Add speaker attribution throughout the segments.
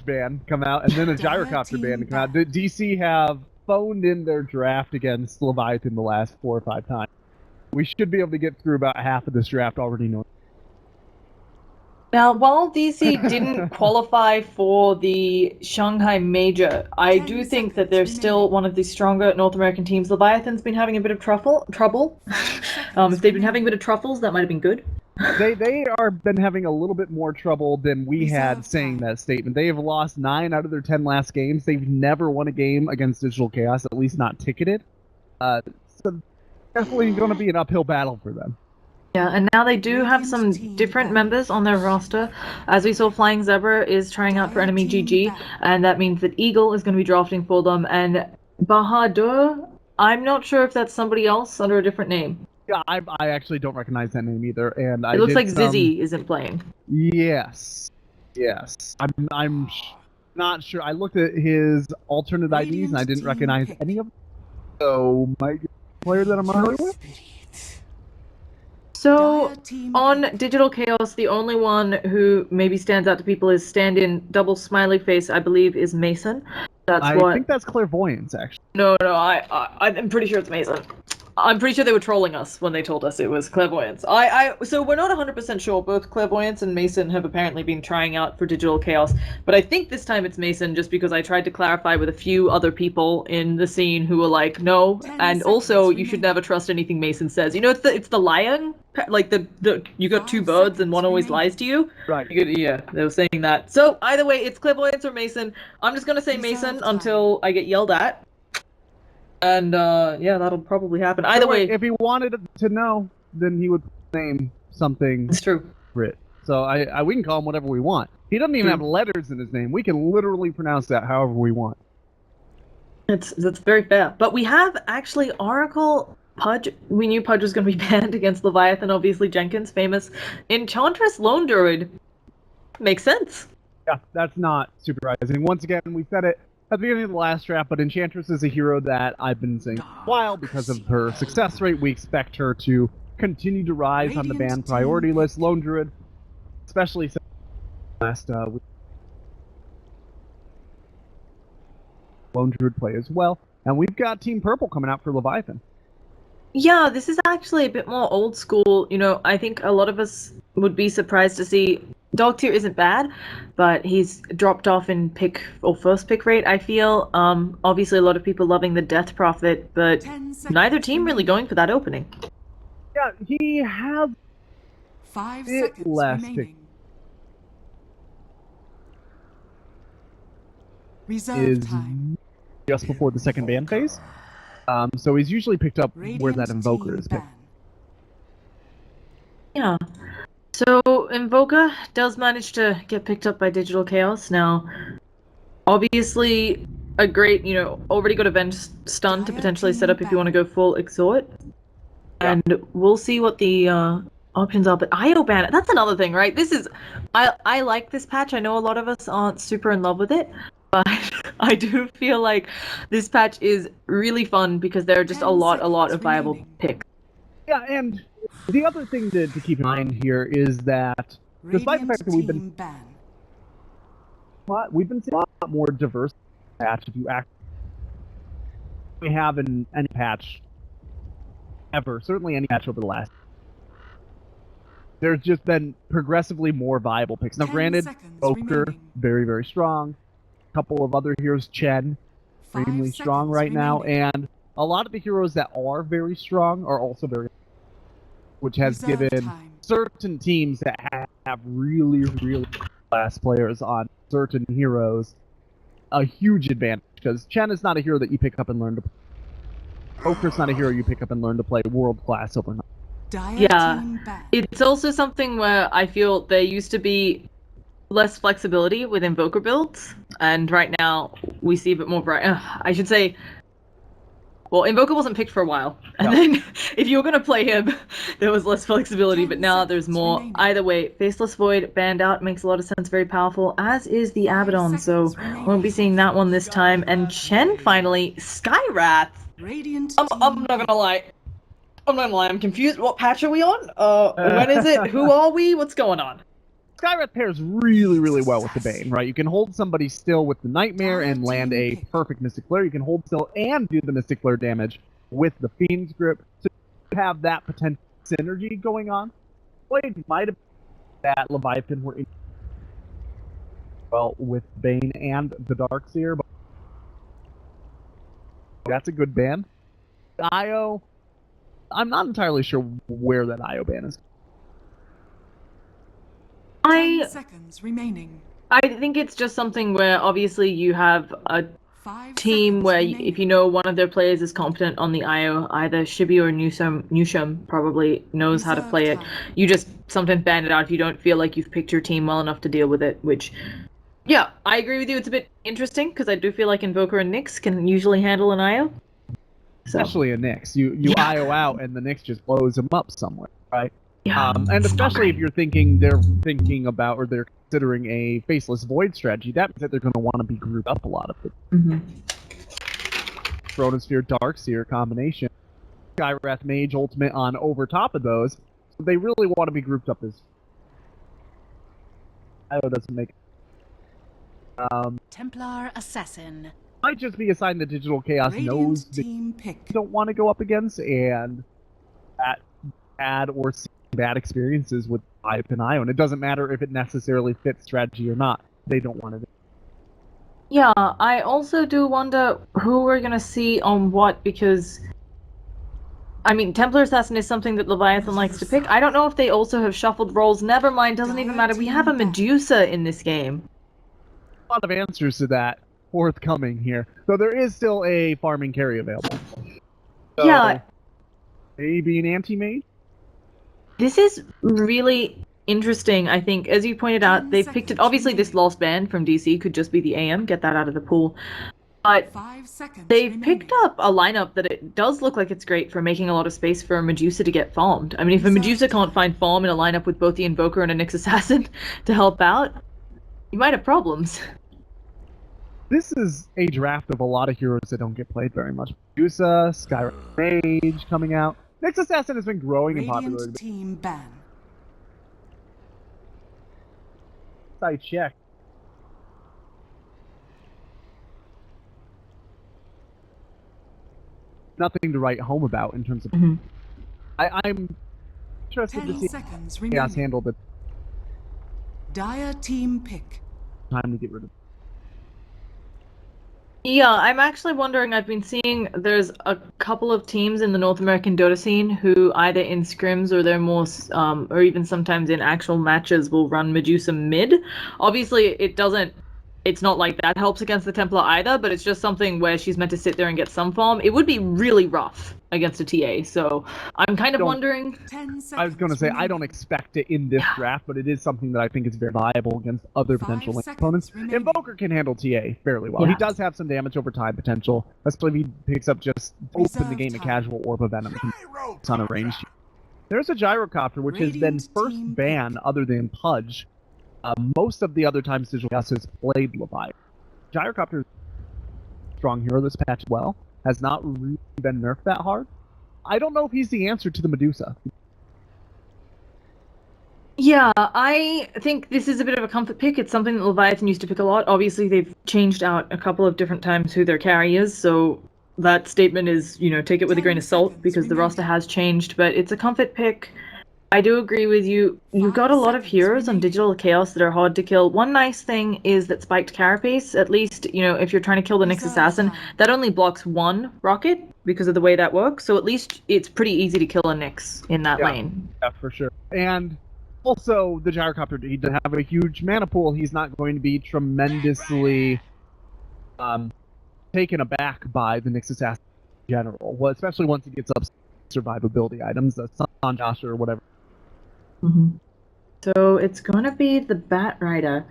Speaker 1: Avalanche ban come out, and then a Gyrocopter ban come out. DC have phoned in their draft against Leviathan the last 4 or 5 times. We should be able to get through about half of this draft already knowing.
Speaker 2: Now, while DC didn't qualify for the Shanghai Major, I do think that they're still one of the stronger North American teams. Leviathan's been having a bit of trouble. If they've been having a bit of truffles, that might have been good.
Speaker 1: They are been having a little bit more trouble than we had saying that statement. They have lost 9 out of their 10 last games. They've never won a game against Digital Chaos, at least not ticketed. So definitely going to be an uphill battle for them.
Speaker 2: Yeah, and now they do have some different members on their roster. As we saw, Flying Zebra is trying out for Enemy GG, and that means that Eagle is going to be drafting for them. And Bahadur, I'm not sure if that's somebody else under a different name.
Speaker 1: Yeah, I actually don't recognize that name either. And
Speaker 2: it looks like Zizzy isn't playing.
Speaker 1: Yes. I'm not sure. I looked at his alternate IDs and I didn't recognize any of them. So might be a player that I'm familiar with.
Speaker 2: So, on Digital Chaos, the only one who maybe stands out to people is stand-in double smiley face, I believe, is Mason.
Speaker 1: I think that's Clairvoyance, actually.
Speaker 2: No, I'm pretty sure it's Mason. I'm pretty sure they were trolling us when they told us it was Clairvoyance. So we're not 100% sure. Both Clairvoyance and Mason have apparently been trying out for Digital Chaos, but I think this time it's Mason just because I tried to clarify with a few other people in the scene who were like, no, and also you should never trust anything Mason says. You know, it's the lion, like the you got 2 birds and one always lies to you.
Speaker 1: Right.
Speaker 2: Yeah, they were saying that. So either way, it's Clairvoyance or Mason. I'm just gonna say Mason until I get yelled at. And, yeah, that'll probably happen. Either way...
Speaker 1: If he wanted to know, then he would name something...
Speaker 2: It's true.
Speaker 1: ...Brit. So we can call him whatever we want. He doesn't even have letters in his name. We can literally pronounce that however we want.
Speaker 2: That's very fair. But we have, actually, Oracle Pudge. We knew Pudge was going to be banned against Leviathan, obviously. Jenkins, famous. Enchantress Lone Druid. Makes sense.
Speaker 1: Yeah, that's not surprising. Once again, we said it at the beginning of the last draft, but Enchantress is a hero that I've been saying for a while because of her success rate. We expect her to continue to rise on the ban priority list. Lone Druid, especially since last week. Lone Druid play as well. And we've got Team Purple coming out for Leviathan.
Speaker 2: Yeah, this is actually a bit more old school. You know, I think a lot of us would be surprised to see Dog Tier isn't bad, but he's dropped off in first pick rate, I feel. Obviously a lot of people loving the Death Prophet, but neither team really going for that opening.
Speaker 1: Yeah, he has
Speaker 3: 5 seconds remaining. Reserve time.
Speaker 1: Just before the second ban phase. So he's usually picked up where that Invoker is picked.
Speaker 2: Yeah. So, Invoker does manage to get picked up by Digital Chaos. Now, obviously, a great, already got Avenge Stun to potentially set up if you want to go full Exhort. Yeah. And we'll see what the options are. But IO ban, that's another thing, right? I like this patch. I know a lot of us aren't super in love with it. But I do feel like this patch is really fun because there are just a lot of viable picks.
Speaker 1: Yeah, and the other thing to keep in mind here is that despite the fact that we've been seeing a lot more diverse patch if you we have in any patch ever, certainly any patch over the last. There's just been progressively more viable picks. Now granted, Poker, very, very strong. A couple of other heroes, Chen, extremely strong right now, and a lot of the heroes that are very strong are also very, which has given certain teams that have really class players on certain heroes a huge advantage, because Chen is not a hero that you pick up and learn to play. Poker's not a hero you pick up and learn to play world class overnight.
Speaker 2: Yeah, it's also something where I feel there used to be less flexibility with Invoker builds, and right now we see a bit more I should say, well, Invoker wasn't picked for a while, and then if you were going to play him, there was less flexibility, but now there's more. Either way, Faceless Void banned out makes a lot of sense, very powerful, as is the Abaddon, so won't be seeing that one this time. And Chen finally, Skywrath. I'm not gonna lie, I'm confused. What patch are we on? When is it? Who are we? What's going on?
Speaker 1: Skywrath pairs really, really well with the Bane, right? You can hold somebody still with the Nightmare and land a perfect Mystic Flare. You can hold still and do the Mystic Flare damage with the Fiend's Grip. So you have that potential synergy going on. Blade might have been that Leviathan were in well with Bane and the Darkseer, but that's a good ban. IO, I'm not entirely sure where that IO ban is.
Speaker 3: 10 seconds remaining.
Speaker 2: I think it's just something where obviously you have a
Speaker 3: 5
Speaker 2: team
Speaker 3: seconds
Speaker 2: where
Speaker 3: remaining.
Speaker 2: if you know one of their players is competent on the IO, either Shibi or Newsham probably knows how to play it. You just sometimes ban it out if you don't feel like you've picked your team well enough to deal with it, which, yeah, I agree with you. It's a bit interesting because I do feel like Invoker and Nyx can usually handle an IO. So.
Speaker 1: Especially a Nyx. You IO out and the Nyx just blows him up somewhere, right?
Speaker 2: Yeah,
Speaker 1: and especially if they're thinking about or they're considering a faceless void strategy, that means that they're going to want to be grouped up a lot of it. Chronosphere Darkseer combination, Skywrath Mage ultimate on over top of those, so they really want to be grouped up as. IO doesn't make.
Speaker 3: Templar Assassin.
Speaker 1: Might just be a sign that Digital Chaos knows they don't want to go up against, and that bad or bad experiences with IO and IO. And it doesn't matter if it necessarily fits strategy or not. They don't want to.
Speaker 2: Yeah, I also do wonder who we're going to see on what, because, I mean, Templar Assassin is something that Leviathan likes to pick. I don't know if they also have shuffled roles. Never mind, doesn't even matter. We have a Medusa in this game.
Speaker 1: A lot of answers to that forthcoming here. So there is still a farming carry available. So
Speaker 2: yeah.
Speaker 1: Maybe an anti-mage?
Speaker 2: This is really interesting, I think. As you pointed out, they've picked it. Obviously, this lost ban from DC could just be the AM. Get that out of the pool. But they've picked up a lineup that it does look like it's great for making a lot of space for a Medusa to get farmed. I mean, if a Medusa can't find farm in a lineup with both the Invoker and a Nyx Assassin to help out, you might have problems.
Speaker 1: This is a draft of a lot of heroes that don't get played very much. Medusa, Skyrim Mage coming out. Nyx Assassin has been growing in popularity.
Speaker 3: Team ban.
Speaker 1: I check. Nothing to write home about in terms of. I'm interested to see Chaos handle the
Speaker 3: Dire team pick.
Speaker 1: time to get rid of.
Speaker 2: Yeah, I'm actually wondering, I've been seeing there's a couple of teams in the North American Dota scene who either in scrims or they're more, or even sometimes in actual matches will run Medusa mid. Obviously, it's not like that helps against the Templar either, but it's just something where she's meant to sit there and get some farm. It would be really rough against a TA, so I'm kind of wondering.
Speaker 1: I was going to say, I don't expect it in this draft, but it is something that I think is very viable against other potential opponents. Invoker can handle TA fairly well. He does have some damage over time potential, especially if he picks up just open the game a casual Orb of Venom on a range. There's a Gyrocopter, which has been first banned other than Pudge. Most of the other times Digital Chaos has played Leviathan. Gyrocopter is a strong hero this patch as well. Has not really been nerfed that hard. I don't know if he's the answer to the Medusa.
Speaker 2: Yeah, I think this is a bit of a comfort pick. It's something that Leviathan used to pick a lot. Obviously, they've changed out a couple of different times who their carry is, so that statement is, take it with a grain of salt because the roster has changed, but it's a comfort pick. I do agree with you. You've got a lot of heroes on Digital Chaos that are hard to kill. One nice thing is that Spiked Carapace, at least, if you're trying to kill the Nyx Assassin, that only blocks one rocket because of the way that works. So at least it's pretty easy to kill a Nyx in that lane.
Speaker 1: Yeah, for sure. And also, the Gyrocopter, he does have a huge mana pool. He's not going to be tremendously taken aback by the Nyx Assassin in general. Well, especially once he gets up survivability items, the Sun Josh or whatever.
Speaker 2: So it's going to be the Bat Rider,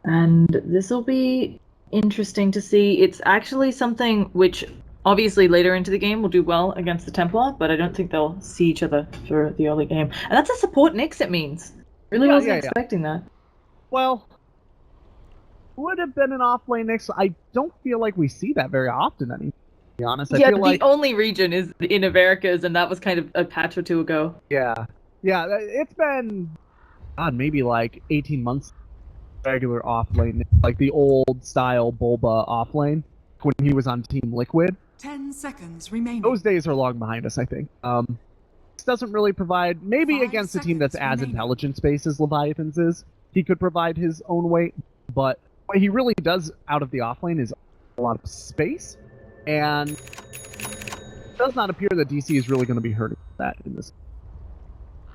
Speaker 2: and this will be interesting to see. It's actually something which obviously later into the game will do well against the Templar, but I don't think they'll see each other for the early game. And that's a support Nyx, it means. Really wasn't expecting that.
Speaker 1: Well, would have been an off-lane Nyx. I don't feel like we see that very often anymore, to be honest. I feel like
Speaker 2: the only region is in Americas, and that was kind of a patch or two ago.
Speaker 1: Yeah, it's been God, maybe like 18 months regular offlane, like the old style Bulba offlane when he was on Team Liquid.
Speaker 3: 10 seconds remaining.
Speaker 1: Those days are long behind us, I think. This doesn't really provide, maybe
Speaker 3: 5
Speaker 1: against a team that's
Speaker 3: seconds
Speaker 1: as
Speaker 3: remaining.
Speaker 1: intelligent space as Leviathan's is, he could provide his own weight, but what he really does out of the offlane is a lot of space, and it does not appear that DC is really going to be hurting that in this.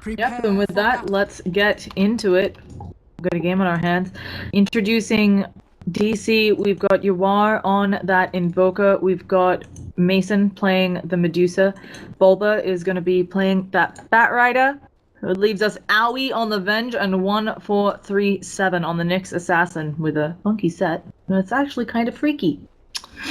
Speaker 2: Yep, and with that, let's get into it. We've got a game on our hands. Introducing DC, we've got Yawar on that Invoker. We've got Mason playing the Medusa. Bulba is going to be playing that Bat Rider. It leaves us Owie on the Venge and 1437 on the Nyx Assassin with a funky set. And it's actually kind of freaky.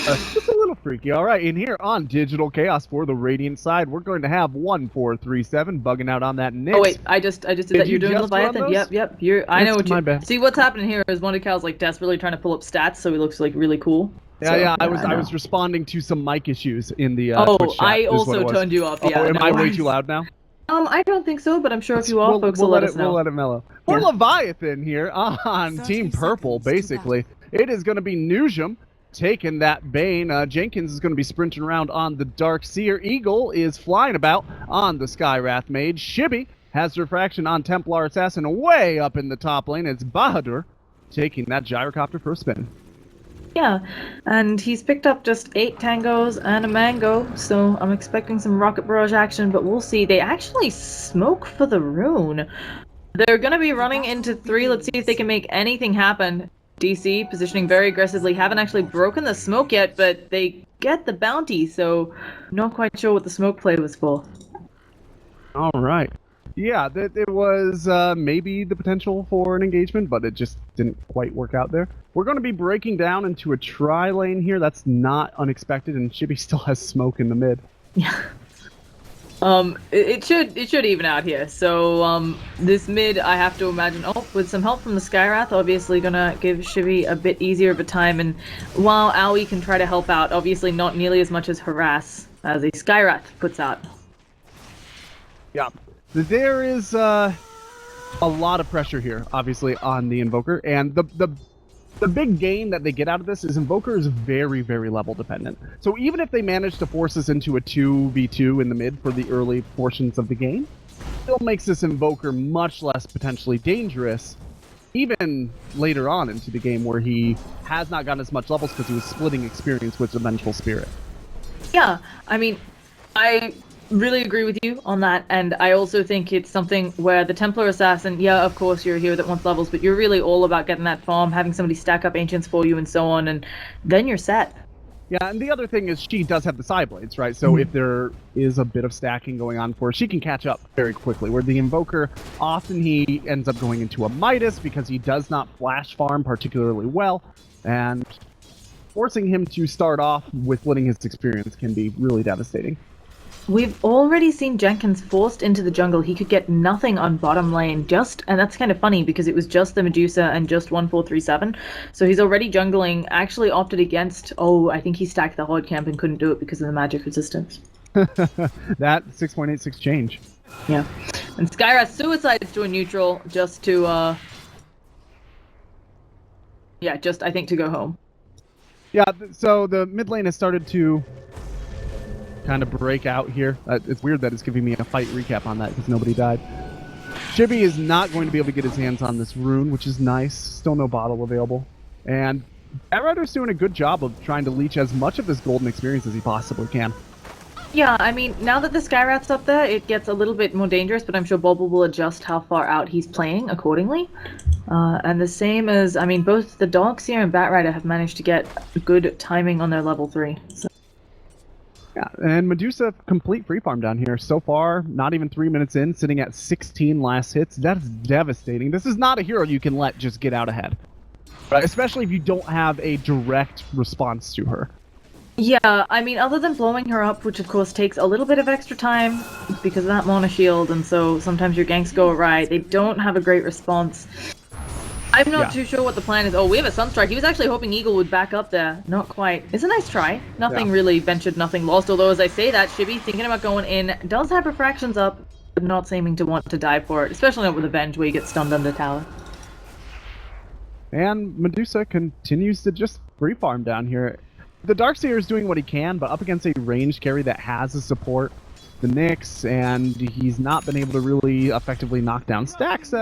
Speaker 1: Just a little freaky. All right, in here on Digital Chaos for the Radiant side, we're going to have 1437 bugging out on that Nyx.
Speaker 2: Oh wait, I just did that. You're doing Leviathan. Yep. I know what
Speaker 1: my
Speaker 2: you.
Speaker 1: bad.
Speaker 2: See what's happening here is Wondercal's like desperately trying to pull up stats, so he looks like really cool.
Speaker 1: Yeah,
Speaker 2: So,
Speaker 1: I was responding to some mic issues in the
Speaker 2: Oh,
Speaker 1: Twitch chat,
Speaker 2: I
Speaker 1: is what
Speaker 2: also
Speaker 1: it was.
Speaker 2: turned you up. Yeah.
Speaker 1: Oh, am I way
Speaker 2: worries.
Speaker 1: too loud now?
Speaker 2: I don't think so, but I'm sure if you are, folks will let us know.
Speaker 1: We'll let it mellow. For
Speaker 2: Yeah.
Speaker 1: Leviathan here on
Speaker 3: 30
Speaker 1: Team Purple,
Speaker 3: seconds to
Speaker 1: basically, it is going to be Nujum taking that Bane. Jenkins is going to be sprinting around on the Dark Seer. Eagle is flying about on the Skywrath Mage. Shibby has Refraction on Templar Assassin way up in the top lane. It's Bahadur taking that Gyrocopter for a spin.
Speaker 2: Yeah, and he's picked up just 8 tangos and a mango, so I'm expecting some rocket barrage action, but we'll see. They actually smoke for the rune. They're going to be running into 3. Let's see if they can make anything happen. DC positioning very aggressively. Haven't actually broken the smoke yet, but they get the bounty, so not quite sure what the smoke play was for.
Speaker 1: All right. Yeah, it was maybe the potential for an engagement, but it just didn't quite work out there. We're going to be breaking down into a tri-lane here. That's not unexpected, and Shibby still has smoke in the mid.
Speaker 2: Yeah. It should even out here. So this mid, I have to imagine. Oh, with some help from the Skywrath, obviously gonna give Shibby a bit easier of a time. And while Owie can try to help out, obviously not nearly as much as harass as a Skywrath puts out.
Speaker 1: Yeah. There is a lot of pressure here, obviously, on the Invoker, and the big gain that they get out of this is Invoker is very, very level dependent. So even if they manage to force us into a 2v2 in the mid for the early portions of the game, it still makes this Invoker much less potentially dangerous, even later on into the game where he has not gotten as much levels because he was splitting experience with the Vengeful Spirit.
Speaker 2: Yeah, I mean, I really agree with you on that, and I also think it's something where the Templar Assassin, yeah, of course you're a hero that wants levels, but you're really all about getting that farm, having somebody stack up Ancients for you and so on, and then you're set.
Speaker 1: Yeah, and the other thing is she does have the side blades, right? So if there is a bit of stacking going on for her, she can catch up very quickly. Where the Invoker, often he ends up going into a Midas because he does not flash farm particularly well, and forcing him to start off with splitting his experience can be really devastating.
Speaker 2: We've already seen Jenkins forced into the jungle. He could get nothing on bottom lane, and that's kind of funny because it was just the Medusa and just 1437. So he's already jungling, actually opted against, I think he stacked the Horde Camp and couldn't do it because of the magic resistance.
Speaker 1: That 6.86 change.
Speaker 2: Yeah. And Skywrath suicides to a neutral just to, I think to go home.
Speaker 1: Yeah, so the mid lane has started to kind of break out here. It's weird that it's giving me a fight recap on that because nobody died. Shibby is not going to be able to get his hands on this rune, which is nice. Still no bottle available. And Batrider's doing a good job of trying to leech as much of this golden experience as he possibly can.
Speaker 2: Yeah, I mean, now that the Skywrath's up there, it gets a little bit more dangerous, but I'm sure Bulba will adjust how far out he's playing accordingly. And the same as, I mean, both the Darkseer and Batrider have managed to get good timing on their level 3. So.
Speaker 1: Yeah, and Medusa complete free farm down here. So far, not even 3 minutes in, sitting at 16 last hits. That's devastating. This is not a hero you can let just get out ahead. Right? Especially if you don't have a direct response to her.
Speaker 2: Yeah, I mean, other than blowing her up, which of course takes a little bit of extra time because of that Mana Shield, and so sometimes your ganks go awry, they don't have a great response. I'm not too sure what the plan is. Oh, we have a Sunstrike. He was actually hoping Eagle would back up there. Not quite. It's a nice try. Nothing really ventured, nothing lost. Although, as I say that, Shibby, thinking about going in, does have refractions up. not seeming to want to die for it, especially not with Avenge where you get stunned under tower.
Speaker 1: And Medusa continues to just free farm down here. The Darkseer is doing what he can, but up against a ranged carry that has a support, the Nyx, and he's not been able to really effectively knock down stacks,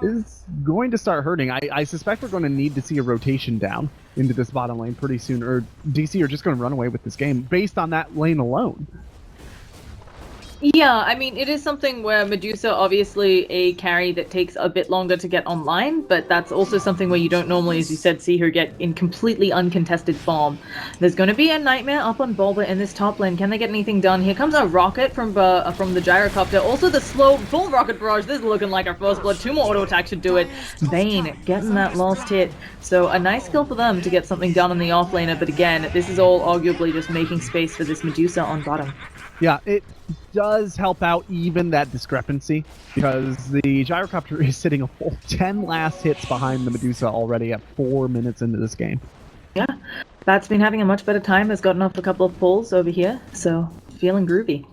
Speaker 1: is going to start hurting. I suspect we're going to need to see a rotation down into this bottom lane pretty soon, or DC are just going to run away with this game based on that lane alone.
Speaker 2: Yeah, I mean, it is something where Medusa, obviously a carry that takes a bit longer to get online, but that's also something where you don't normally, as you said, see her get in completely uncontested farm. There's going to be a nightmare up on Bulba in this top lane. Can they get anything done? Here comes a rocket from the gyrocopter. Also the slow full rocket barrage. This is looking like our first blood. 2 more auto attacks should do it. Bane getting that last hit. So a nice kill for them to get something done on the offlaner, but again, this is all arguably just making space for this Medusa on bottom.
Speaker 1: Yeah, it does help out even that discrepancy, because the gyrocopter is sitting a full 10 last hits behind the Medusa already at 4 minutes into this game.
Speaker 2: Yeah, Bat's been having a much better time, has gotten off a couple of pulls over here, so feeling groovy.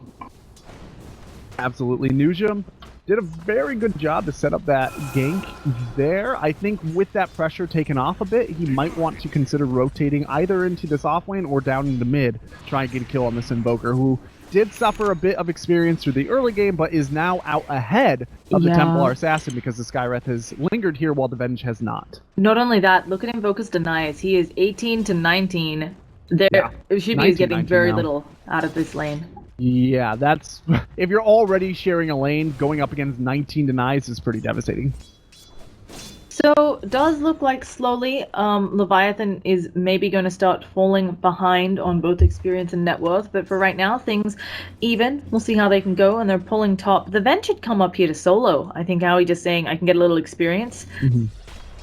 Speaker 1: Absolutely. Nujum did a very good job to set up that gank there. I think with that pressure taken off a bit, he might want to consider rotating either into this off lane or down into mid, try and get a kill on this Invoker, who did suffer a bit of experience through the early game, but is now out ahead of the Templar Assassin because the Skywrath has lingered here while the Venge has not.
Speaker 2: Not only that, look at Invoker's denies. He is 18 to 19. Shibi is getting very little out of this lane.
Speaker 1: Yeah, that's... If you're already sharing a lane, going up against 19 denies is pretty devastating.
Speaker 2: So, does look like slowly Leviathan is maybe going to start falling behind on both experience and net worth, but for right now, things even. We'll see how they can go, and they're pulling top. The Venge should come up here to solo. I think Howie just saying, I can get a little experience.
Speaker 1: Mm-hmm.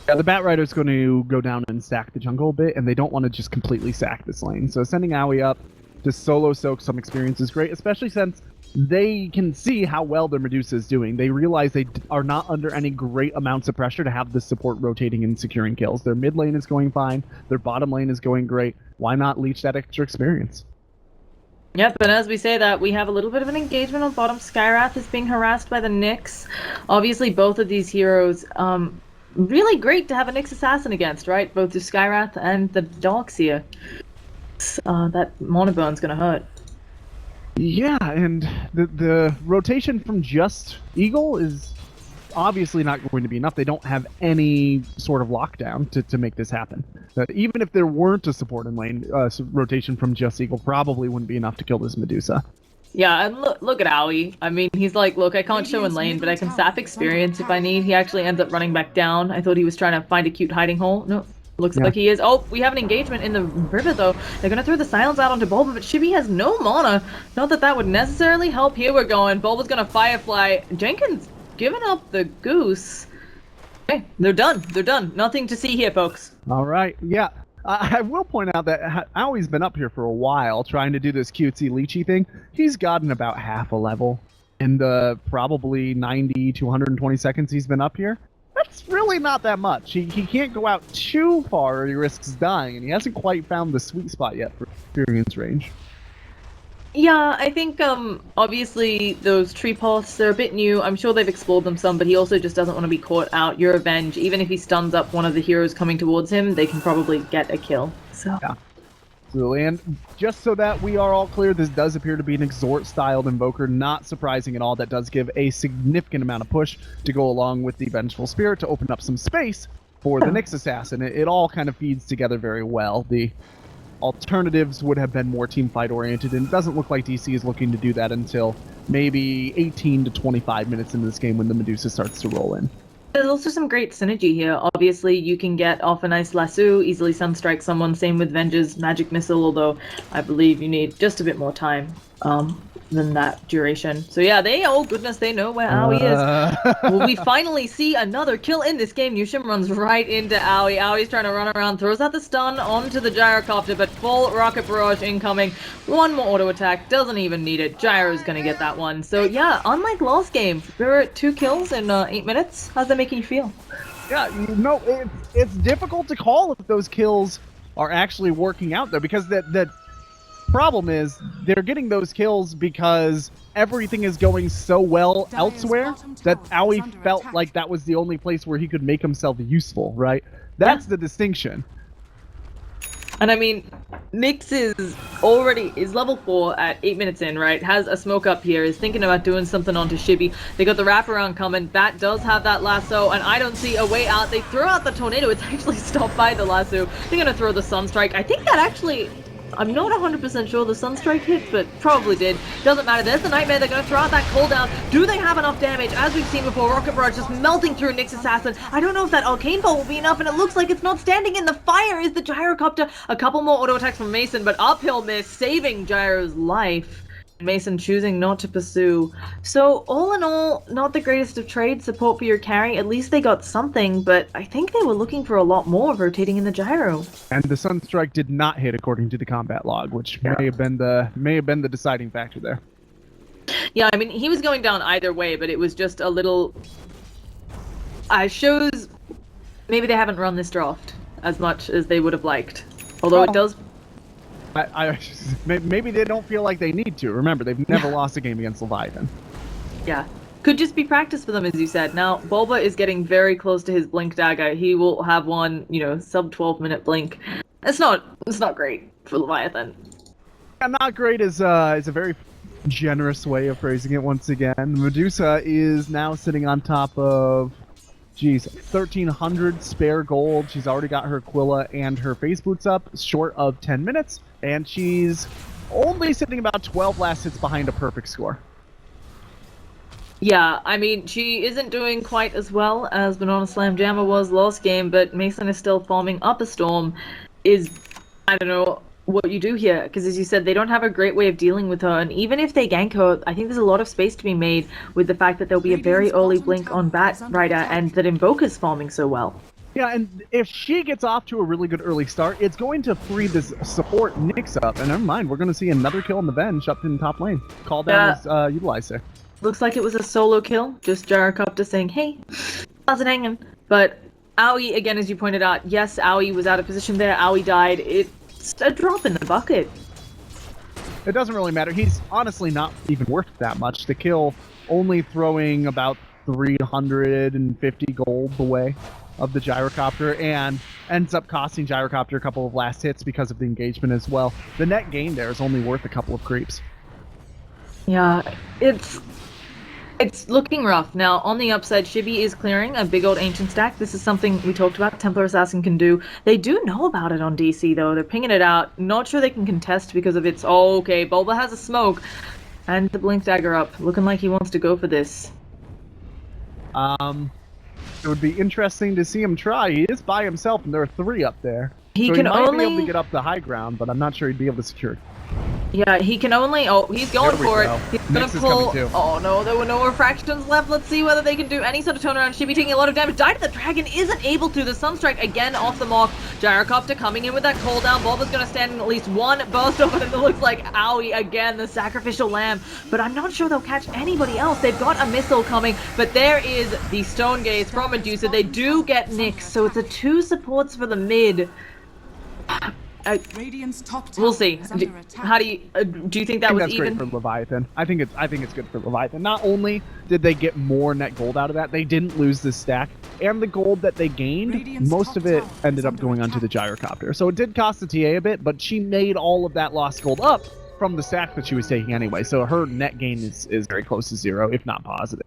Speaker 1: Yeah, the Bat Rider's going to go down and sack the jungle a bit, and they don't want to just completely sack this lane. So sending Howie up to solo soak some experience is great, especially since they can see how well their Medusa is doing. They realize they are not under any great amounts of pressure to have the support rotating and securing kills. Their mid lane is going fine. Their bottom lane is going great. Why not leech that extra experience?
Speaker 2: Yep, and as we say that, we have a little bit of an engagement on bottom. Skywrath is being harassed by the Nyx. Obviously, both of these heroes, really great to have a Nyx assassin against, right? Both the Skywrath and the Darkseer. That Monoburne's gonna hurt.
Speaker 1: Yeah, and the rotation from just Eagle is obviously not going to be enough. They don't have any sort of lockdown to make this happen. Even if there weren't a support in lane, rotation from just Eagle probably wouldn't be enough to kill this Medusa.
Speaker 2: Yeah, and look at Owie. I mean, he's like, look, I can't show in lane, but I can sap experience if I need. He actually ends up running back down. I thought he was trying to find a cute hiding hole. No. Looks like he is. Oh, we have an engagement in the river, though. They're going to throw the silence out onto Bulba, but Shibi has no mana. Not that that would necessarily help. Here we're going. Bulba's going to Firefly. Jenkins giving up the goose. Okay, they're done. They're done. Nothing to see here, folks.
Speaker 1: All right. Yeah. I will point out that Owie's been up here for a while trying to do this cutesy leechy thing. He's gotten about half a level in the probably 90 to 120 seconds he's been up here. That's really not that much. He can't go out too far or he risks dying, and he hasn't quite found the sweet spot yet for experience range.
Speaker 2: Yeah, I think, obviously, those tree paths, they're a bit new. I'm sure they've explored them some, but he also just doesn't want to be caught out. Your Avenge, even if he stuns up one of the heroes coming towards him, they can probably get a kill. So. Yeah.
Speaker 1: And just so that we are all clear, this does appear to be an Exhort-styled Invoker, not surprising at all. That does give a significant amount of push to go along with the Vengeful Spirit to open up some space for the Nyx Assassin. It all kind of feeds together very well. The alternatives would have been more teamfight oriented, and it doesn't look like DC is looking to do that until maybe 18 to 25 minutes into this game when the Medusa starts to roll in.
Speaker 2: There's also some great synergy here. Obviously, you can get off a nice lasso, easily sunstrike someone, same with Venge's magic missile, although I believe you need just a bit more time than that duration. So yeah, oh goodness, they know where Owie is. Will we finally see another kill in this game? Yushim runs right into Owie. Owie's trying to run around, throws out the stun onto the gyrocopter, but full rocket barrage incoming. One more auto attack, doesn't even need it. Gyro's gonna get that one. So yeah, unlike last game, there were 2 kills in 8 minutes. How's that making you feel?
Speaker 1: Yeah, it's difficult to call if those kills are actually working out though, because that problem is they're getting those kills because everything is going so well elsewhere that Aoi felt like that was the only place where he could make himself useful, right? That's the distinction.
Speaker 2: And I mean, Nyx is level 4 at 8 minutes in, right? Has a smoke up here, is thinking about doing something onto Shibby. They got the wraparound coming. Bat does have that lasso, and I don't see a way out. They throw out the tornado. It's actually stopped by the lasso. They're gonna throw the Sunstrike. I think that actually... I'm not 100% sure the Sunstrike hit, but probably did. Doesn't matter. There's the Nightmare. They're going to throw out that cooldown. Do they have enough damage? As we've seen before, Rocket Barrage just melting through Nyx Assassin. I don't know if that Arcane Bolt will be enough, and it looks like it's not standing in the fire. Is the Gyrocopter? A couple more auto attacks from Mason, but uphill miss, saving Gyro's life. Mason choosing not to pursue. So all in all, not the greatest of trades, support for your carry. At least they got something, but I think they were looking for a lot more rotating in the gyro.
Speaker 1: And the Sunstrike did not hit according to the combat log, which may have been the deciding factor there.
Speaker 2: Yeah, I mean, he was going down either way, but it was just a little... shows maybe they haven't run this draft as much as they would have liked. Although it does...
Speaker 1: maybe they don't feel like they need to. Remember, they've never lost a game against Leviathan.
Speaker 2: Yeah. Could just be practice for them, as you said. Now, Bulba is getting very close to his Blink Dagger. He will have one, sub 12-minute blink. It's not great for Leviathan.
Speaker 1: Yeah, not great is a very generous way of phrasing it once again. Medusa is now sitting on top of... 1,300 spare gold. She's already got her Aquila and her face boots up, short of 10 minutes, and she's only sitting about 12 last hits behind a perfect score.
Speaker 2: Yeah, I mean, she isn't doing quite as well as Banana Slam Jammer was last game, but Mason is still farming up a storm. I don't know what you do here, because as you said, they don't have a great way of dealing with her, and even if they gank her, I think there's a lot of space to be made with the fact that there'll be a very early blink on Bat Rider, and that Invoker's farming so well.
Speaker 1: Yeah, and if she gets off to a really good early start, it's going to free this support Nyx up, and never mind, we're going to see another kill in the bench up in top lane. Call down is utilized there.
Speaker 2: Looks like it was a solo kill, just Gyrocopter saying, hey, how's it hanging? But Aoi, again, as you pointed out, yes, Aoi was out of position there, Aoi died, it's a drop in the bucket.
Speaker 1: It doesn't really matter. He's honestly not even worth that much. The kill only throwing about 350 gold away of the Gyrocopter and ends up costing Gyrocopter a couple of last hits because of the engagement as well. The net gain there is only worth a couple of creeps.
Speaker 2: Yeah, it's looking rough. Now, on the upside, Shibby is clearing a big old ancient stack. This is something we talked about Templar Assassin can do. They do know about it on DC, though. They're pinging it out. Not sure they can contest because of its... Oh, okay, Bulba has a smoke. And the Blink Dagger up. Looking like he wants to go for this.
Speaker 1: It would be interesting to see him try. He is by himself, and there are 3 up there.
Speaker 2: He
Speaker 1: might
Speaker 2: only
Speaker 1: be able to get up the high ground, but I'm not sure he'd be able to secure it.
Speaker 2: Yeah, he can only... Oh, he's going for it. He's gonna pull... Oh no, there were no refractions left. Let's see whether they can do any sort of turnaround. Shibby taking a lot of damage. Died to the Dragon. Isn't able to. The Sunstrike again off the mark. Gyrocopter coming in with that cooldown. Bulba's gonna stand in at least one burst over, and it looks like Aoi again, the sacrificial lamb. But I'm not sure they'll catch anybody else. They've got a missile coming, but there is the Stone Gaze from Medusa. They do get Nyx, so it's a 2 supports for the mid. We'll see. How do you think that was even?
Speaker 1: That's great for Leviathan. I think it's good for Leviathan. Not only did they get more net gold out of that, they didn't lose this stack, and the gold that they gained, most of it ended up going onto the Gyrocopter. So it did cost the TA a bit, but she made all of that lost gold up from the stack that she was taking anyway. So her net gain is very close to 0, if not positive.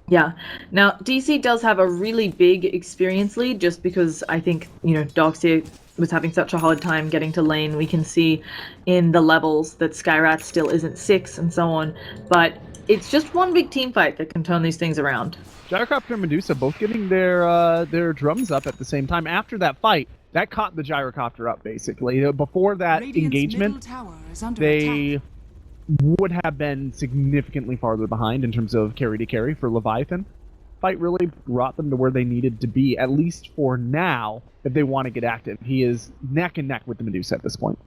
Speaker 2: Yeah. Now, DC does have a really big experience lead just because I think, Doxia was having such a hard time getting to lane. We can see in the levels that Skyrat still isn't 6 and so on. But it's just one big team fight that can turn these things around.
Speaker 1: Gyrocopter and Medusa both getting their drums up at the same time. After that fight, that caught the Gyrocopter up, basically. Before that engagement, they would have been significantly farther behind in terms of carry to carry for Leviathan. Fight really brought them to where they needed to be, at least for now, if they want to get active. He is neck and neck with the Medusa at this point.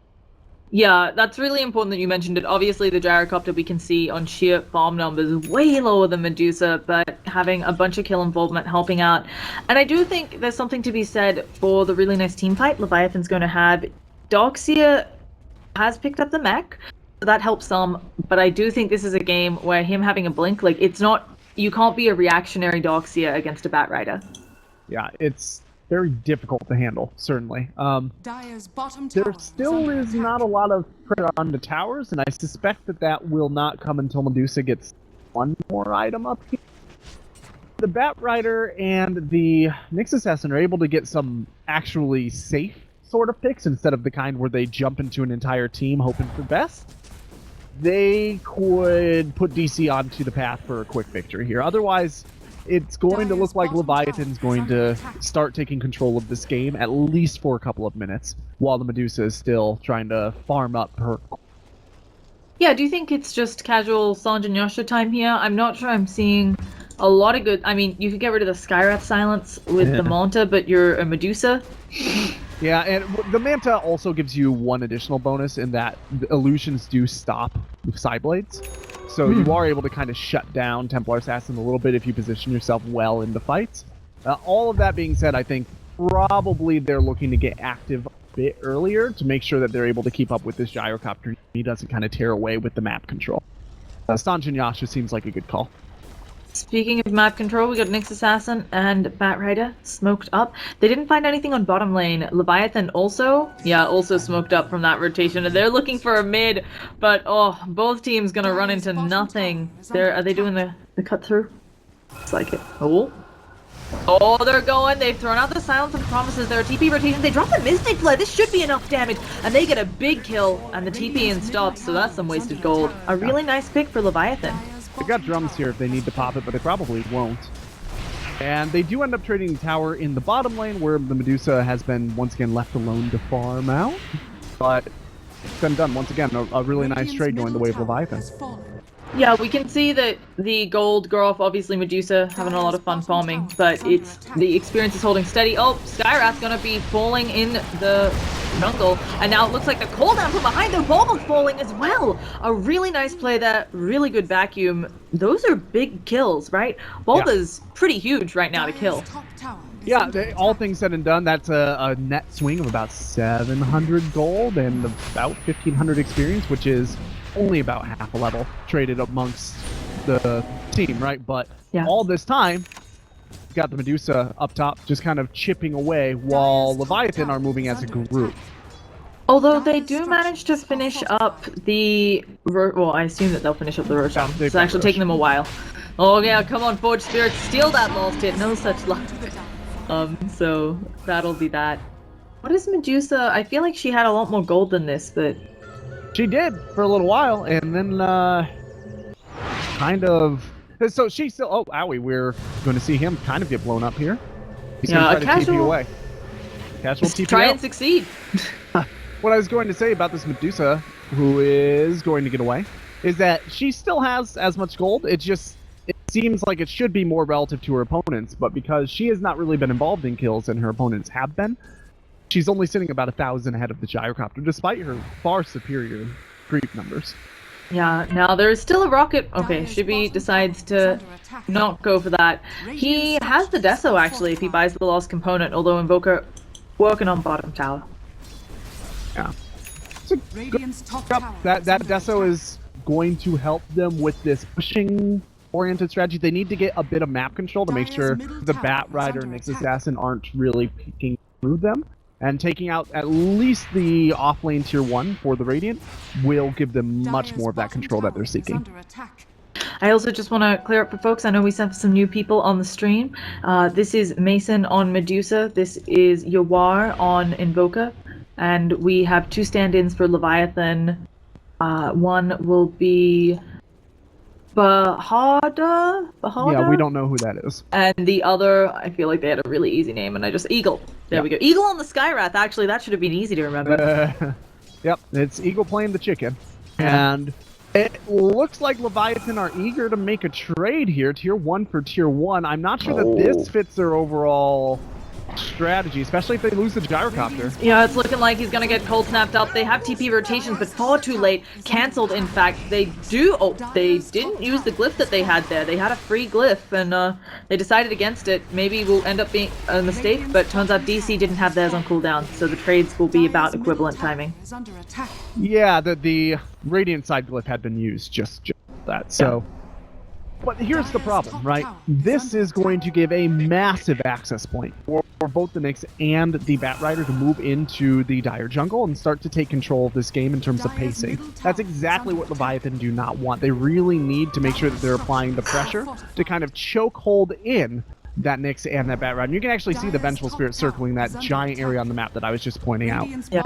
Speaker 2: Yeah, that's really important that you mentioned it. Obviously, the Gyrocopter we can see on sheer farm numbers way lower than Medusa, but having a bunch of kill involvement helping out. And I do think there's something to be said for the really nice team fight Leviathan's going to have. Doxia has picked up the mech, so that helps some, but I do think this is a game where him having a blink, like, it's not, you can't be a reactionary Doxia against a Bat Rider.
Speaker 1: Yeah, it's very difficult to handle, certainly.
Speaker 3: Dire's bottom tower
Speaker 1: There still is not a lot of pressure on the towers, and I suspect that will not come until Medusa gets one more item up here. The Bat Rider and the Nyx Assassin are able to get some actually safe sort of picks instead of the kind where they jump into an entire team hoping for best. They could put DC onto the path for a quick victory here. Otherwise, it's going to look like Leviathan's going to start taking control of this game, at least for a couple of minutes, while the Medusa is still trying to farm up her...
Speaker 2: Yeah, do you think it's just casual Sanj and Yasha time here? I'm not sure I'm seeing a lot of good... I mean, you could get rid of the Skywrath silence with the Manta, but you're a Medusa.
Speaker 1: Yeah, and the Manta also gives you one additional bonus in that the illusions do stop with Psyblades. So you are able to kind of shut down Templar Assassin a little bit if you position yourself well in the fights. All of that being said, I think probably they're looking to get active a bit earlier to make sure that they're able to keep up with this gyrocopter. He doesn't kind of tear away with the map control. Sanj and Yasha seems like a good call.
Speaker 2: Speaking of map control, we got Nyx Assassin and Bat Rider smoked up. They didn't find anything on bottom lane. Leviathan also smoked up from that rotation. And they're looking for a mid, but both teams gonna run into nothing. Are they doing the cut through? Looks like it. They're going. They've thrown out the silence and promises. Their TP rotation. They drop the Mystic Flare. This should be enough damage, and they get a big kill. And the TP in stops, so that's some wasted gold. A really nice pick for Leviathan.
Speaker 1: They've got drums here if they need to pop it, but they probably won't. And they do end up trading the tower in the bottom lane, where the Medusa has been once again left alone to farm out. But it's been done once again. A really nice trade going the way of Leviathan.
Speaker 2: Yeah, we can see that the gold Groff, obviously Medusa, having a lot of fun farming, but it's the experience is holding steady. Skywrath's gonna be falling in the jungle, and now it looks like the cooldown from behind the Bulba's falling as well. A really nice play there, really good vacuum. Those are big kills, right? Bulba's pretty huge right now to kill.
Speaker 1: Yeah, all things said and done, that's a net swing of about 700 gold and about 1,500 experience, which is only about half a level traded amongst the team, right? But all this time, you've got the Medusa up top just kind of chipping away while Leviathan are moving as a group.
Speaker 2: Although they do manage to finish up the... Well, I assume that they'll finish up the Roshan. It's actually taking them a while. Oh yeah, come on, Forge Spirit, steal that last hit. No such luck. So that'll be that. What is Medusa? I feel like she had a lot more gold than this, but...
Speaker 1: She did for a little while, and then kind of... So she's still... Oh, owie, we're going to see him kind of get blown up here. He's going to try to TP away. Casual TP
Speaker 2: try
Speaker 1: out.
Speaker 2: And succeed.
Speaker 1: What I was going to say about this Medusa, who is going to get away, is that she still has as much gold. It seems like it should be more relative to her opponents, but because she has not really been involved in kills and her opponents have been, she's only sitting about 1,000 ahead of the gyrocopter, despite her far superior creep numbers.
Speaker 2: Yeah, now there's still a rocket. Okay, Shibi decides to not go for that. He has the Deso, actually, if he buys the lost component, although Invoker working on bottom tower.
Speaker 1: Yeah. It's a good up. That Deso is going to help them with this pushing-oriented strategy. They need to get a bit of map control to make sure the Bat Rider and Nyx Assassin aren't really peeking through them. And taking out at least the off-lane tier 1 for the Radiant will give them much more of that control that they're seeking.
Speaker 2: I also just want to clear up for folks, I know we have some new people on the stream. This is Mason on Medusa, this is Yawar on Invoker, and we have 2 stand-ins for Leviathan. One will be Bahada?
Speaker 1: Yeah, we don't know who that is.
Speaker 2: And the other, I feel like they had a really easy name, and Eagle. There we go. Eagle on the Skywrath, actually, that should have been easy to remember.
Speaker 1: Yep, it's Eagle playing the chicken. And it looks like Leviathan are eager to make a trade here, tier 1 for tier 1. I'm not sure that this fits their overall strategy, especially if they lose the gyrocopter.
Speaker 2: Yeah, it's looking like he's gonna get cold snapped up. They have TP rotations, but far too late. Cancelled, in fact. They didn't use the glyph that they had there. They had a free glyph, and they decided against it. Maybe will end up being a mistake, but turns out DC didn't have theirs on cooldown, so the trades will be about equivalent timing.
Speaker 1: Yeah, the Radiant side glyph had been used, just that, so... But here's the problem, right? This is going to give a massive access point for both the Nyx and the Batrider to move into the Dire jungle and start to take control of this game in terms of pacing. That's exactly what Leviathan do not want. They really need to make sure that they're applying the pressure to kind of choke hold in that Nyx and that Batrider. And you can actually see the Vengeful Spirit circling that giant area on the map that I was just pointing out.
Speaker 2: Yeah.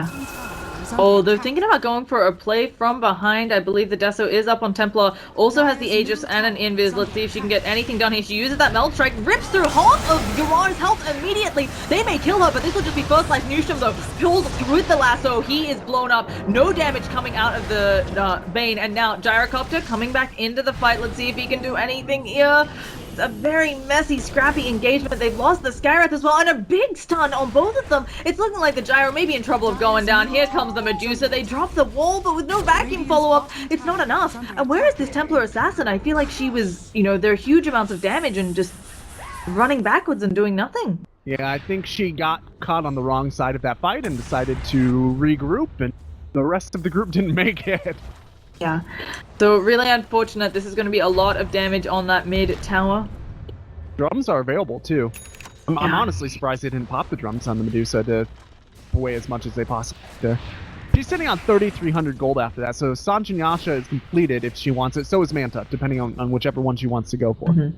Speaker 2: Oh, they're thinking about going for a play from behind. I believe the Deso is up on Templar. Also has the Aegis and an Invis. Let's see if she can get anything done here. She uses that Meld Strike, rips through half of Yurar's health immediately. They may kill her, but this will just be first life. Newsham, though, pulled with the lasso. He is blown up. No damage coming out of the Bane. And now Gyrocopter coming back into the fight. Let's see if he can do anything here. A very messy, scrappy engagement. They've lost the Skywrath as well, and a big stun on both of them. It's looking like the Gyro may be in trouble of going down. Here comes the Medusa. They drop the wall, but with no vacuum follow-up, it's not enough. And where is this Templar Assassin? I feel like she was, there are huge amounts of damage and just running backwards and doing nothing.
Speaker 1: Yeah, I think she got caught on the wrong side of that fight and decided to regroup, and the rest of the group didn't make it.
Speaker 2: Yeah, so really unfortunate. This is going to be a lot of damage on that mid tower.
Speaker 1: Drums are available too. I'm honestly surprised they didn't pop the drums on the Medusa to away as much as they possibly did. She's sitting on 3,300 gold after that, so Sanjin Yasha is completed if she wants it. So is Manta, depending on whichever one she wants to go for.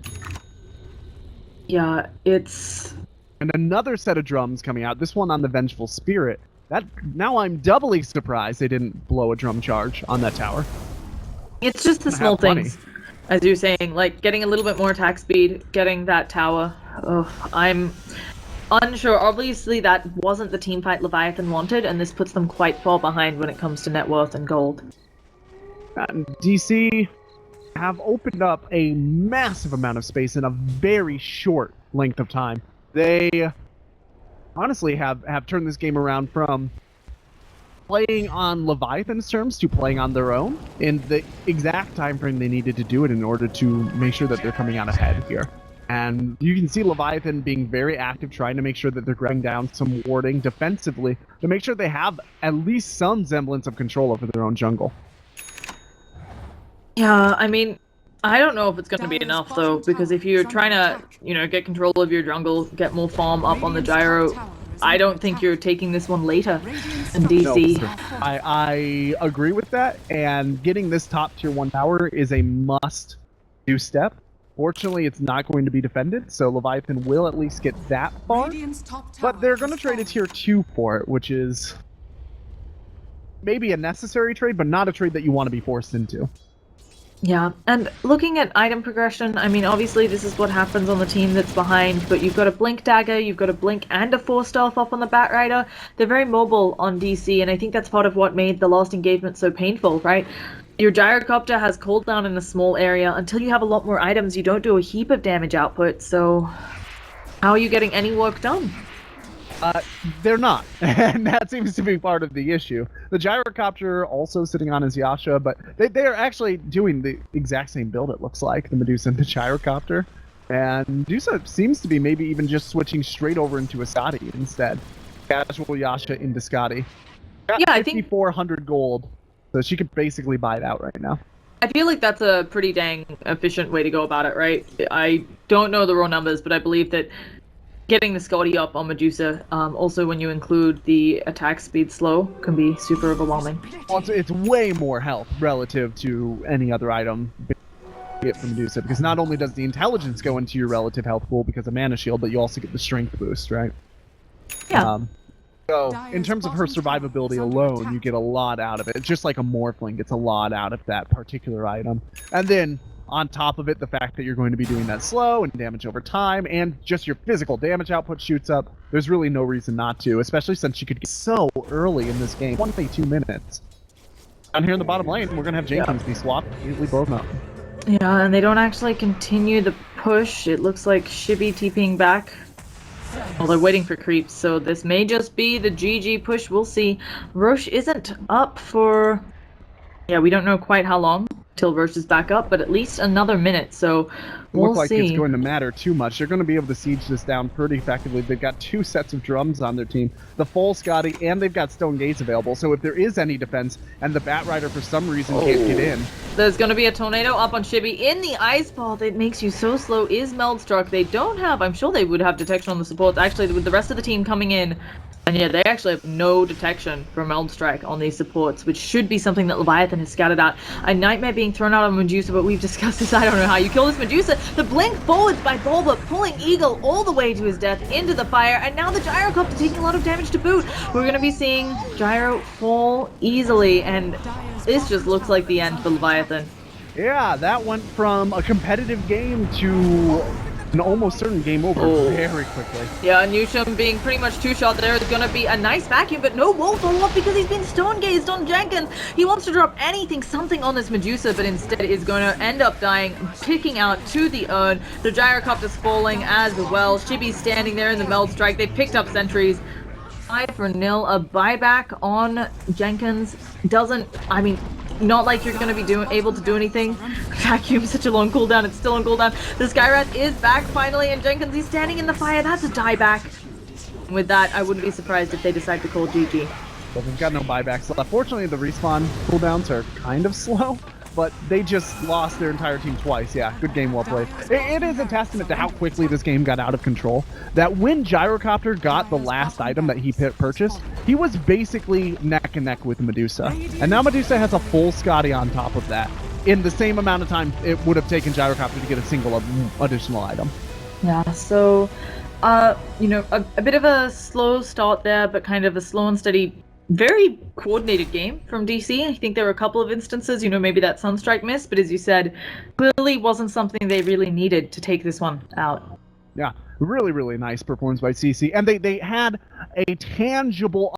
Speaker 2: Yeah, it's...
Speaker 1: And another set of drums coming out, this one on the Vengeful Spirit. Now I'm doubly surprised they didn't blow a drum charge on that tower.
Speaker 2: It's just the small things, as you're saying, like getting a little bit more attack speed, getting that tower. I'm unsure. Obviously, that wasn't the teamfight Leviathan wanted, and this puts them quite far behind when it comes to net worth and gold.
Speaker 1: DC have opened up a massive amount of space in a very short length of time. They honestly have turned this game around from playing on Leviathan's terms to playing on their own in the exact time frame they needed to do it in order to make sure that they're coming out ahead here. And you can see Leviathan being very active, trying to make sure that they're grabbing down some warding defensively to make sure they have at least some semblance of control over their own jungle.
Speaker 2: Yeah, I mean, I don't know if it's going to be enough, though, because if you're trying to, get control of your jungle, get more farm up on the Gyro, I don't think you're taking this one later in DC.
Speaker 1: No, I agree with that, and getting this top tier 1 tower is a must-do step. Fortunately, it's not going to be defended, so Leviathan will at least get that far, but they're going to trade a tier 2 for it, which is maybe a necessary trade, but not a trade that you want to be forced into.
Speaker 2: Yeah, and looking at item progression, I mean, obviously this is what happens on the team that's behind, but you've got a Blink Dagger, you've got a Blink and a 4 Stealth up on the Batrider. They're very mobile on DC, and I think that's part of what made the last engagement so painful, right? Your Gyrocopter has cooldown in a small area. Until you have a lot more items, you don't do a heap of damage output, so how are you getting any work done?
Speaker 1: They're not, and that seems to be part of the issue. The Gyrocopter also sitting on his Yasha, but they are actually doing the exact same build, it looks like, the Medusa and the Gyrocopter. And Medusa seems to be maybe even just switching straight over into a Scotty instead. Casual Yasha into Scotty. Got
Speaker 2: yeah, I think
Speaker 1: 5,400 gold, so she could basically buy it out right now.
Speaker 2: I feel like that's a pretty dang efficient way to go about it, right? I don't know the raw numbers, but I believe that getting the Scotty up on Medusa, also when you include the attack speed slow, can be super overwhelming.
Speaker 1: Well, it's way more health relative to any other item you get from Medusa, because not only does the intelligence go into your relative health pool because of Mana Shield, but you also get the strength boost, right?
Speaker 2: Yeah.
Speaker 1: So, in terms of her survivability alone, you get a lot out of it. It's just like a Morphling gets a lot out of that particular item. And then, on top of it, the fact that you're going to be doing that slow and damage over time, and just your physical damage output shoots up, there's really no reason not to, especially since you could get so early in this game. 22 minutes. Down here in the bottom lane, we're going to have Jenkins be swapped. We both know.
Speaker 2: Yeah, and they don't actually continue the push. It looks like Shibby TPing back. Well, they're waiting for creeps, so this may just be the GG push. We'll see. Roche isn't up for... Yeah, we don't know quite how long till Roche is back up, but at least another minute, so we'll
Speaker 1: Look like
Speaker 2: see.
Speaker 1: it's going to matter too much. They're going to be able to siege this down pretty effectively. They've got 2 sets of drums on their team, the full Scotty, and they've got Stone Gates available. So if there is any defense and the Bat Rider for some reason can't get in,
Speaker 2: There's going to be a tornado up on Chibi in the ice ball that makes you so slow is Meld Struck. They don't have, I'm sure they would have detection on the supports, actually, with the rest of the team coming in. And yeah, they actually have no detection from Meld Strike on these supports, which should be something that Leviathan has scattered out. A Nightmare being thrown out on Medusa, but we've discussed this. I don't know how you kill this Medusa. The blink forwards by Bulba, pulling Eagle all the way to his death into the fire, and now the Gyrocopter taking a lot of damage to boot. We're going to be seeing Gyro fall easily, and this just looks like the end for Leviathan.
Speaker 1: yeah, that went from a competitive game to an almost certain game over very quickly.
Speaker 2: Yeah, Newsham being pretty much two-shot there is going to be a nice vacuum, but no wall follow-up because he's been stone-gazed on Jenkins. He wants to drop anything, something on this Medusa, but instead is going to end up dying, kicking out to the urn. The Gyrocopter's falling as well. Chibi's standing there in the Meld Strike. They picked up sentries. 5-0, a buyback on Jenkins. Doesn't, I mean, not like you're going to be able to do anything. Vacuum, such a long cooldown. It's still on cooldown. The Skyrat is back finally, and Jenkins, he's standing in the fire. That's a dieback. With that, I wouldn't be surprised if they decide to call GG.
Speaker 1: Well, they've got no buybacks left. Fortunately, the respawn cooldowns are kind of slow, but they just lost their entire team twice. Yeah, good game, well played. It is a testament to how quickly this game got out of control, that when Gyrocopter got the last item that he purchased, he was basically neck and neck with Medusa. And now Medusa has a full Scotty on top of that. In the same amount of time it would have taken Gyrocopter to get a single additional item.
Speaker 2: Yeah, so, you know, a bit of a slow start there, but kind of a slow and steady, very coordinated game from DC. I think there were a couple of instances, you know, maybe that Sunstrike miss, but as you said, clearly wasn't something they really needed to take this one out.
Speaker 1: Yeah, really, really nice performance by CC. And they had a tangible